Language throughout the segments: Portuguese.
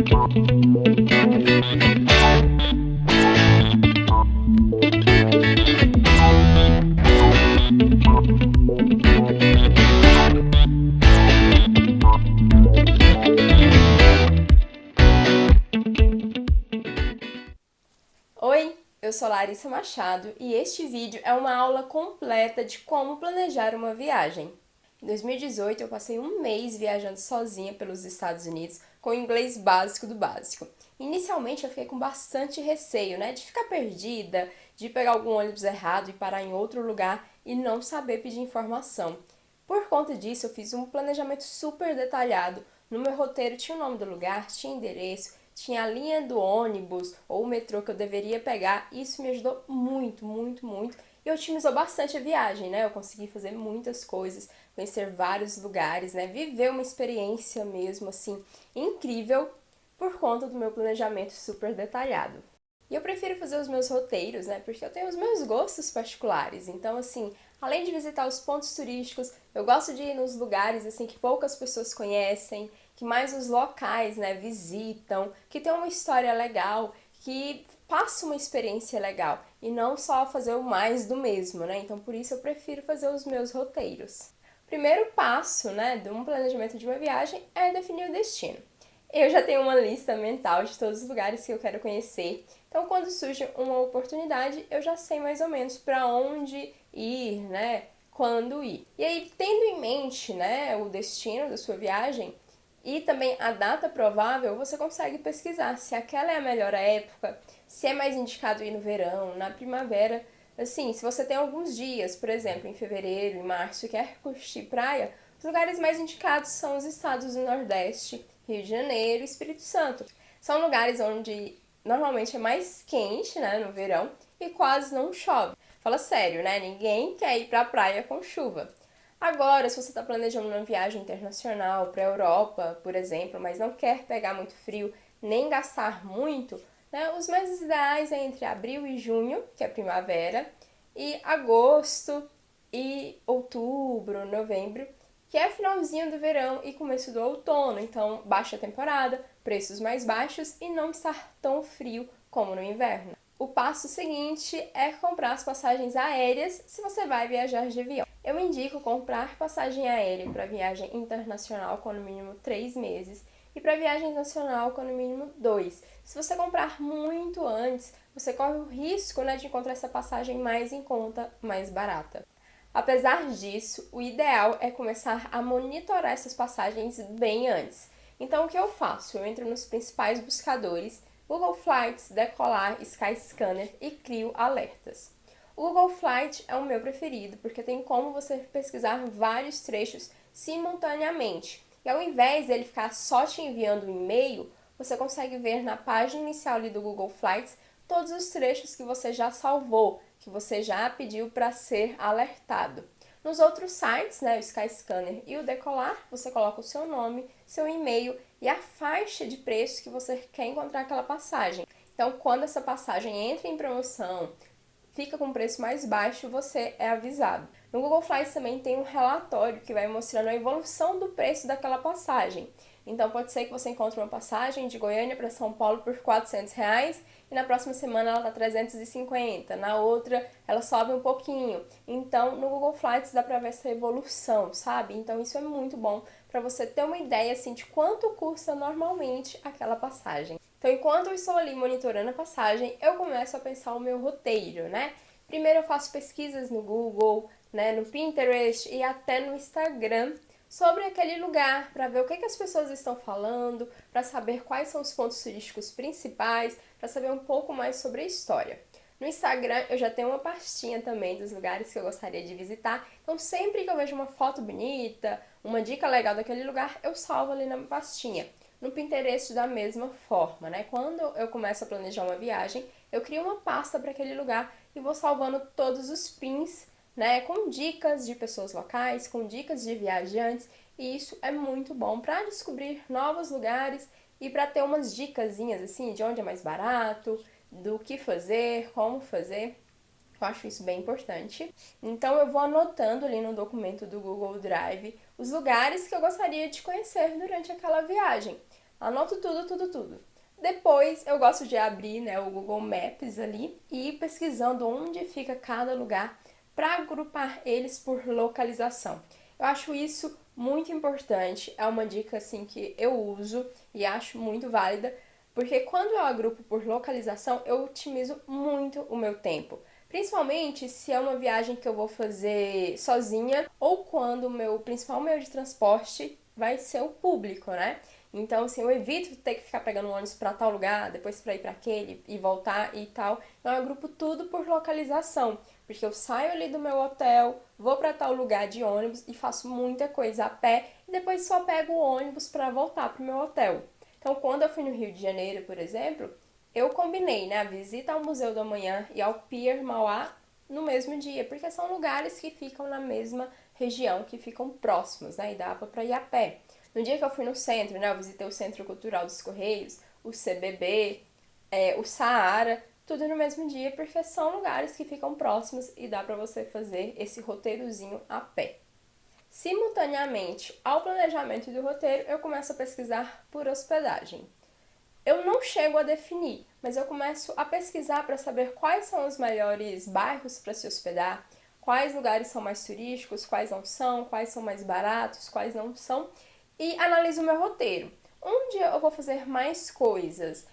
Oi, eu sou Larissa Machado e este vídeo é uma aula completa de como planejar uma viagem. Em 2018 eu passei um mês viajando sozinha pelos Estados Unidos com o inglês básico do básico. Inicialmente eu fiquei com bastante receio, de ficar perdida, de pegar algum ônibus errado e parar em outro lugar e não saber pedir informação. Por conta disso eu fiz um planejamento super detalhado. No meu roteiro tinha o nome do lugar, tinha endereço, tinha a linha do ônibus ou o metrô que eu deveria pegar, e isso me ajudou muito, muito, muito. E otimizou bastante a viagem, Eu consegui fazer muitas coisas, conhecer vários lugares, Viver uma experiência mesmo, assim, incrível por conta do meu planejamento super detalhado. E eu prefiro fazer os meus roteiros, Porque eu tenho os meus gostos particulares. Então, assim, além de visitar os pontos turísticos, eu gosto de ir nos lugares, assim, que poucas pessoas conhecem, que mais os locais, visitam, que tem uma história legal, que passa uma experiência legal e não só fazer o mais do mesmo, Então, por isso eu prefiro fazer os meus roteiros. Primeiro passo, de um planejamento de uma viagem é definir o destino. Eu já tenho uma lista mental de todos os lugares que eu quero conhecer. Então, quando surge uma oportunidade, eu já sei mais ou menos para onde ir, Quando ir. E aí, tendo em mente, o destino da sua viagem e também a data provável, você consegue pesquisar se aquela é a melhor época, se é mais indicado ir no verão, na primavera. Assim, se você tem alguns dias, por exemplo, em fevereiro, em março, e quer curtir praia, os lugares mais indicados são os estados do Nordeste, Rio de Janeiro e Espírito Santo. São lugares onde normalmente é mais quente, no verão, e quase não chove. Fala sério, Ninguém quer ir pra praia com chuva. Agora, se você está planejando uma viagem internacional para a Europa, por exemplo, mas não quer pegar muito frio nem gastar muito, os meses ideais é entre abril e junho, que é a primavera, e agosto e outubro, novembro, que é finalzinho do verão e começo do outono, então baixa temporada, preços mais baixos e não estar tão frio como no inverno. O passo seguinte é comprar as passagens aéreas se você vai viajar de avião. Eu indico comprar passagem aérea para viagem internacional com no mínimo 3 meses e para viagem nacional com no mínimo 2. Se você comprar muito antes, você corre o risco de encontrar essa passagem mais em conta, mais barata. Apesar disso, o ideal é começar a monitorar essas passagens bem antes. Então, o que eu faço? Eu entro nos principais buscadores, Google Flights, Decolar, Skyscanner e crio alertas. O Google Flight é o meu preferido porque tem como você pesquisar vários trechos simultaneamente. E ao invés dele ficar só te enviando um e-mail, você consegue ver na página inicial ali do Google Flights todos os trechos que você já salvou, que você já pediu para ser alertado. Nos outros sites, o Skyscanner e o Decolar, você coloca o seu nome, seu e-mail e a faixa de preço que você quer encontrar aquela passagem. Então, quando essa passagem entra em promoção, fica com preço mais baixo, você é avisado. No Google Flights também tem um relatório que vai mostrando a evolução do preço daquela passagem. Então pode ser que você encontre uma passagem de Goiânia para São Paulo por R$ 400 e na próxima semana ela está 350, na outra ela sobe um pouquinho. Então no Google Flights dá para ver essa evolução, sabe? Então isso é muito bom para você ter uma ideia assim de quanto custa normalmente aquela passagem. Então enquanto eu estou ali monitorando a passagem, eu começo a pensar o meu roteiro, Primeiro eu faço pesquisas no Google, no Pinterest e até no Instagram sobre aquele lugar, para ver o que as pessoas estão falando, para saber quais são os pontos turísticos principais, para saber um pouco mais sobre a história. No Instagram eu já tenho uma pastinha também dos lugares que eu gostaria de visitar, então sempre que eu vejo uma foto bonita, uma dica legal daquele lugar, eu salvo ali na pastinha. No Pinterest da mesma forma, Quando eu começo a planejar uma viagem, eu crio uma pasta para aquele lugar e vou salvando todos os pins, com dicas de pessoas locais, com dicas de viajantes, e isso é muito bom para descobrir novos lugares e para ter umas dicasinhas assim de onde é mais barato, do que fazer, como fazer. Eu acho isso bem importante. Então eu vou anotando ali no documento do Google Drive os lugares que eu gostaria de conhecer durante aquela viagem. Anoto tudo, tudo, tudo. Depois eu gosto de abrir, né, o Google Maps ali e ir pesquisando onde fica cada lugar para agrupar eles por localização. Eu acho isso muito importante, é uma dica assim que eu uso e acho muito válida, porque quando eu agrupo por localização, eu otimizo muito o meu tempo. Principalmente se é uma viagem que eu vou fazer sozinha ou quando o meu principal meio de transporte vai ser o público, né? Então, assim, eu evito ter que ficar pegando um ônibus para tal lugar, depois para ir para aquele e voltar e tal. Então, eu agrupo tudo por localização, porque eu saio ali do meu hotel, vou para tal lugar de ônibus e faço muita coisa a pé e depois só pego o ônibus para voltar pro meu hotel. Então, quando eu fui no Rio de Janeiro, por exemplo, eu combinei, né, a visita ao Museu do Amanhã e ao Pier Mauá no mesmo dia, porque são lugares que ficam na mesma região, que ficam próximos, né, e dava para ir a pé. No dia que eu fui no centro, né, eu visitei o Centro Cultural dos Correios, o CBB, o Saara, tudo no mesmo dia, porque são lugares que ficam próximos e dá para você fazer esse roteirozinho a pé. Simultaneamente ao planejamento do roteiro, eu começo a pesquisar por hospedagem. Eu não chego a definir, mas eu começo a pesquisar para saber quais são os melhores bairros para se hospedar, quais lugares são mais turísticos, quais não são, quais são mais baratos, quais não são, e analiso o meu roteiro. Onde eu vou fazer mais coisas?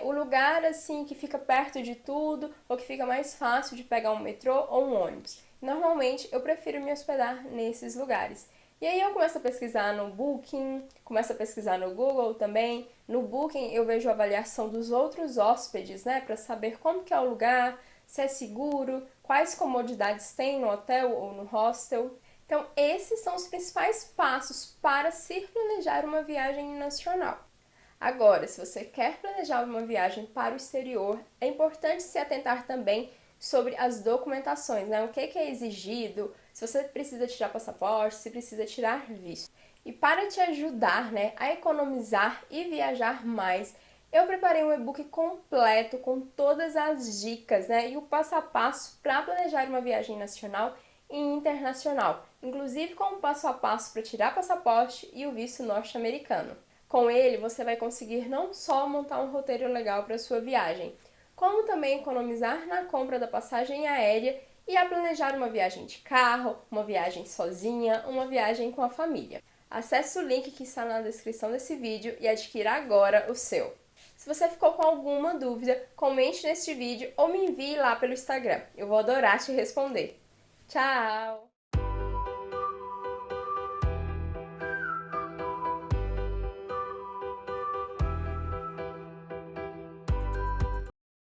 O lugar assim que fica perto de tudo ou que fica mais fácil de pegar um metrô ou um ônibus. Normalmente eu prefiro me hospedar nesses lugares. E aí eu começo a pesquisar no Booking, começo a pesquisar no Google também. No Booking eu vejo a avaliação dos outros hóspedes, né, para saber como que é o lugar, se é seguro, quais comodidades tem no hotel ou no hostel. Então, esses são os principais passos para se planejar uma viagem nacional. Agora, se você quer planejar uma viagem para o exterior, é importante se atentar também sobre as documentações, né? O que é exigido, se você precisa tirar passaporte, se precisa tirar visto. E para te ajudar, né, a economizar e viajar mais, eu preparei um e-book completo com todas as dicas, né, e o passo a passo para planejar uma viagem nacional e internacional, inclusive com o passo a passo para tirar passaporte e o visto norte-americano. Com ele, você vai conseguir não só montar um roteiro legal para sua viagem, como também economizar na compra da passagem aérea e a planejar uma viagem de carro, uma viagem sozinha, uma viagem com a família. Acesse o link que está na descrição desse vídeo e adquira agora o seu. Se você ficou com alguma dúvida, comente neste vídeo ou me envie lá pelo Instagram. Eu vou adorar te responder. Tchau!